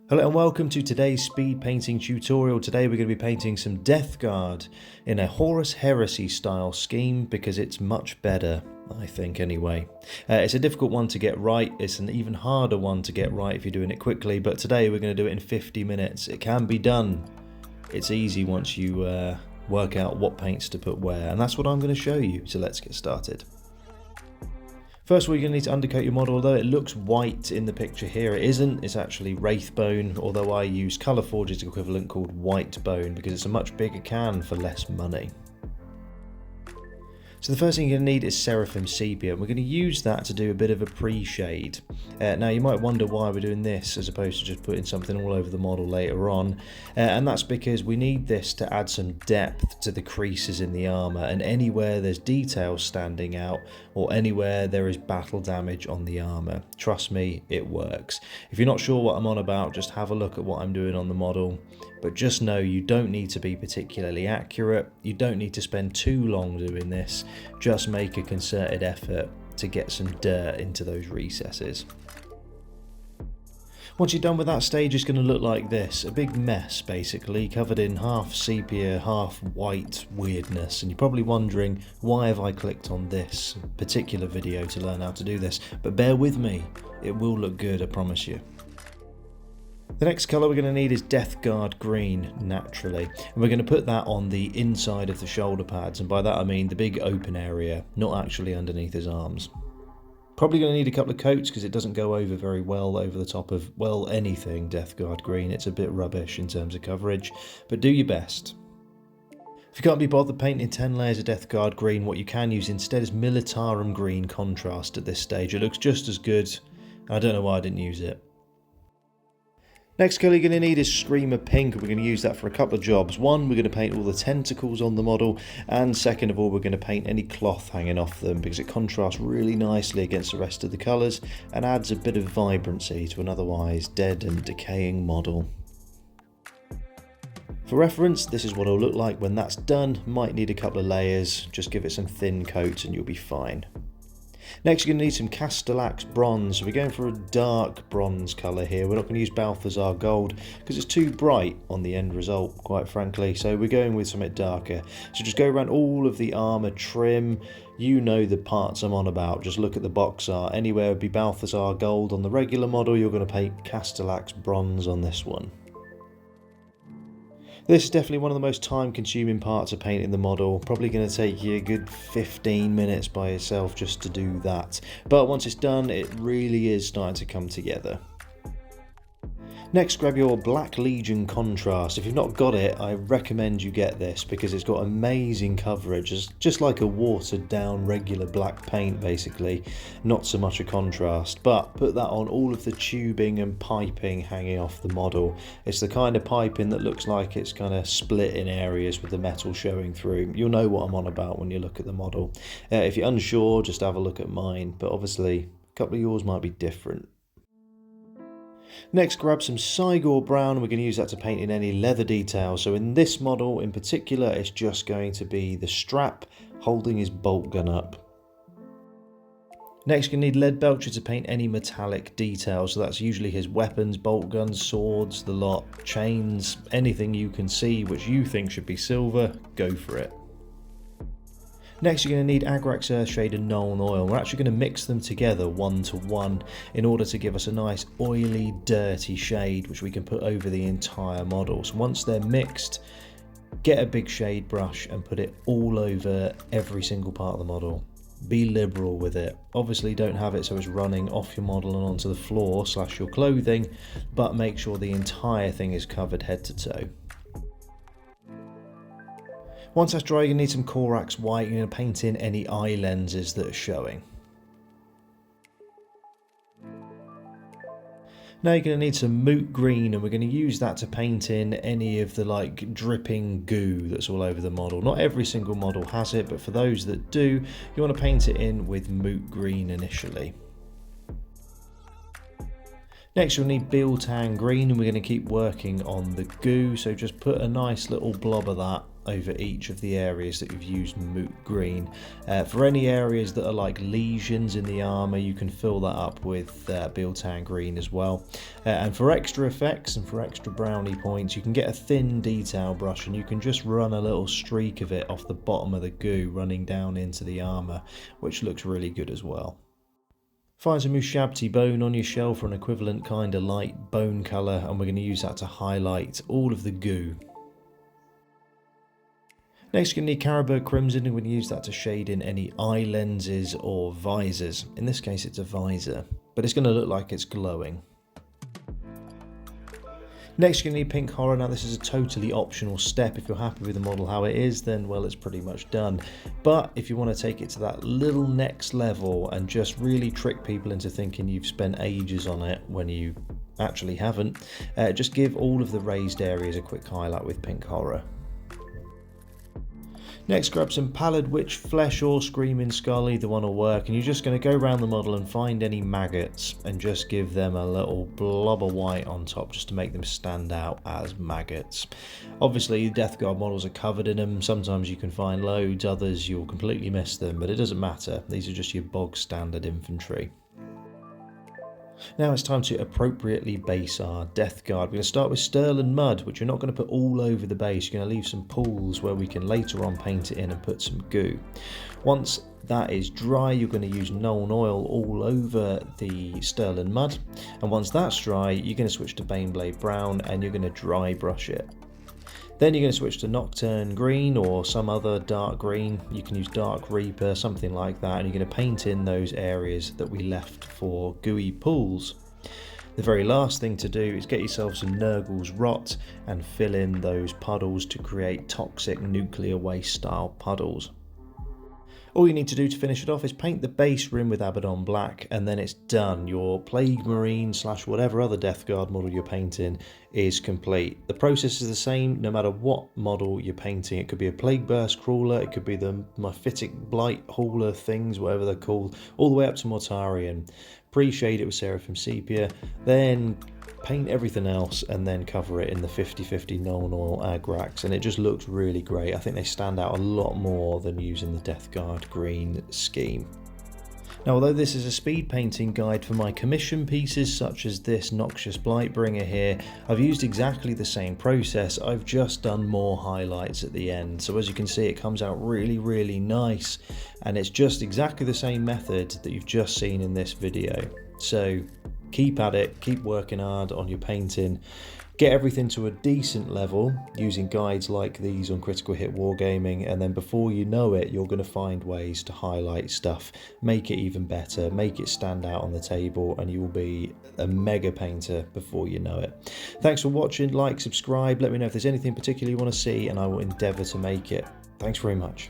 Hello and welcome to today's speed painting tutorial. Today we're going to be painting some Death Guard in a Horus Heresy style scheme because it's much better, I think anyway. It's a difficult one to get right, it's an even harder one to get right if you're doing it quickly, but today we're going to do it in 50 minutes. It can be done. It's easy once you work out what paints to put where, and that's what I'm going to show you, so let's get started. First of all, you're going to need to undercoat your model. Although it looks white in the picture here, it isn't. It's actually Wraithbone, although I use Colourforge's equivalent called Whitebone because it's a much bigger can for less money. So the first thing you're going to need is Seraphim Sepia, and we're going to use that to do a bit of a pre-shade. Now you might wonder why we're doing this as opposed to just putting something all over the model later on, and that's because we need this to add some depth to the creases in the armour and anywhere there's details standing out or anywhere there is battle damage on the armour. Trust me, it works. If you're not sure what I'm on about, just have a look at what I'm doing on the model. But just know you don't need to be particularly accurate, you don't need to spend too long doing this, just make a concerted effort to get some dirt into those recesses. Once you're done with that stage, it's going to look like this, a big mess basically, covered in half sepia, half white weirdness, and you're probably wondering why have I clicked on this particular video to learn how to do this, but bear with me, it will look good, I promise you. The next colour we're going to need is Death Guard Green, naturally, and we're going to put that on the inside of the shoulder pads, and by that I mean the big open area, not actually underneath his arms. Probably going to need a couple of coats because it doesn't go over very well over the top of, well, anything Death Guard Green. It's a bit rubbish in terms of coverage, but do your best. If you can't be bothered painting 10 layers of Death Guard Green, what you can use instead is Militarum Green contrast at this stage. It looks just as good. I don't know why I didn't use it. Next colour you're going to need is Screamer Pink. We're going to use that for a couple of jobs. One, we're going to paint all the tentacles on the model, and second of all, we're going to paint any cloth hanging off them because it contrasts really nicely against the rest of the colours and adds a bit of vibrancy to an otherwise dead and decaying model. For reference, this is what it'll look like when that's done. Might need a couple of layers, just give it some thin coats and you'll be fine. Next you're going to need some Castellax Bronze. We're going for a dark bronze colour here. We're not going to use Balthazar Gold because it's too bright on the end result, quite frankly, so we're going with something darker. So just go around all of the armour trim, you know the parts I'm on about, just look at the box art. Anywhere would be Balthazar Gold on the regular model, you're going to paint Castellax Bronze on this one. This is definitely one of the most time-consuming parts of painting the model. Probably going to take you a good 15 minutes by yourself just to do that. But once it's done, it really is starting to come together. Next, grab your Black Legion contrast. If you've not got it, I recommend you get this because it's got amazing coverage. It's just like a watered down regular black paint basically, not so much a contrast, but put that on all of the tubing and piping hanging off the model. It's the kind of piping that looks like it's kind of split in areas with the metal showing through. You'll know what I'm on about when you look at the model. If you're unsure, just have a look at mine, but obviously a couple of yours might be different. Next, grab some Cygor Brown. We're going to use that to paint in any leather detail. So in this model in particular, it's just going to be the strap holding his bolt gun up. Next, you're going to need Lead Belcher to paint any metallic detail. So that's usually his weapons, bolt guns, swords, the lot, chains, anything you can see which you think should be silver, go for it. Next, you're going to need Agrax Earthshade and Nuln Oil. We're actually going to mix them together 1-to-1 in order to give us a nice oily, dirty shade which we can put over the entire model. So once they're mixed, get a big shade brush and put it all over every single part of the model. Be liberal with it. Obviously don't have it so it's running off your model and onto the floor / your clothing, but make sure the entire thing is covered head to toe. Once that's dry, you're going to need some Corax White. You're going to paint in any eye lenses that are showing. Now you're going to need some Moot Green, and we're going to use that to paint in any of the dripping goo that's all over the model. Not every single model has it, but for those that do, you want to paint it in with Moot Green initially. Next you'll need Beeltang Green, and we're going to keep working on the goo, so just put a nice little blob of that over each of the areas that you've used moot green. For any areas that are like lesions in the armour, you can fill that up with Biltan green as well. And for extra effects and for extra brownie points, you can get a thin detail brush and you can just run a little streak of it off the bottom of the goo running down into the armour, which looks really good as well. Find some Ushabti bone on your shelf for an equivalent kind of light bone colour, and we're going to use that to highlight all of the goo. Next, you're going to need Caribou Crimson, and we're going to use that to shade in any eye lenses or visors. In this case it's a visor, but it's going to look like it's glowing. Next, you're going to need Pink Horror. Now this is a totally optional step. If you're happy with the model how it is, then well, it's pretty much done. But if you want to take it to that little next level and just really trick people into thinking you've spent ages on it when you actually haven't, just give all of the raised areas a quick highlight with Pink Horror. Next, grab some Pallid Witch Flesh or Screaming Skull, either one will work, and you're just going to go around the model and find any maggots and just give them a little blob of white on top just to make them stand out as maggots. Obviously Death Guard models are covered in them, sometimes you can find loads, others you'll completely miss them, but it doesn't matter, these are just your bog standard infantry. Now it's time to appropriately base our Death Guard. We're going to start with Sterling Mud, which you're not going to put all over the base. You're going to leave some pools where we can later on paint it in and put some goo. Once that is dry, you're going to use Nuln Oil all over the Sterling Mud. And once that's dry, you're going to switch to Baneblade Brown and you're going to dry brush it. Then you're going to switch to Nocturne Green or some other dark green. You can use Dark Reaper, something like that, and you're going to paint in those areas that we left for gooey pools. The very last thing to do is get yourself some Nurgle's Rot and fill in those puddles to create toxic nuclear waste style puddles. All you need to do to finish it off is paint the base rim with Abaddon Black, and then it's done. Your Plague Marine / whatever other Death Guard model you're painting is complete. The process is the same no matter what model you're painting. It could be a Plague Burst Crawler, it could be the Mephitic Blight Hauler things, whatever they're called, all the way up to Mortarion. Pre-shade it with Seraphim Sepia, then paint everything else and then cover it in the 50/50 Nuln Oil Agrax, and it just looks really great. I think they stand out a lot more than using the Death Guard green scheme. Now, although this is a speed painting guide for my commission pieces such as this Noxious Blightbringer here, I've used exactly the same process. I've just done more highlights at the end, so as you can see it comes out really nice, and it's just exactly the same method that you've just seen in this video. So keep at it, keep working hard on your painting, get everything to a decent level using guides like these on Critical Hit Wargaming, and then before you know it, you're going to find ways to highlight stuff, make it even better, make it stand out on the table, and you will be a mega painter before you know it. Thanks for watching, like, subscribe, let me know if there's anything particular you want to see, and I will endeavour to make it. Thanks very much.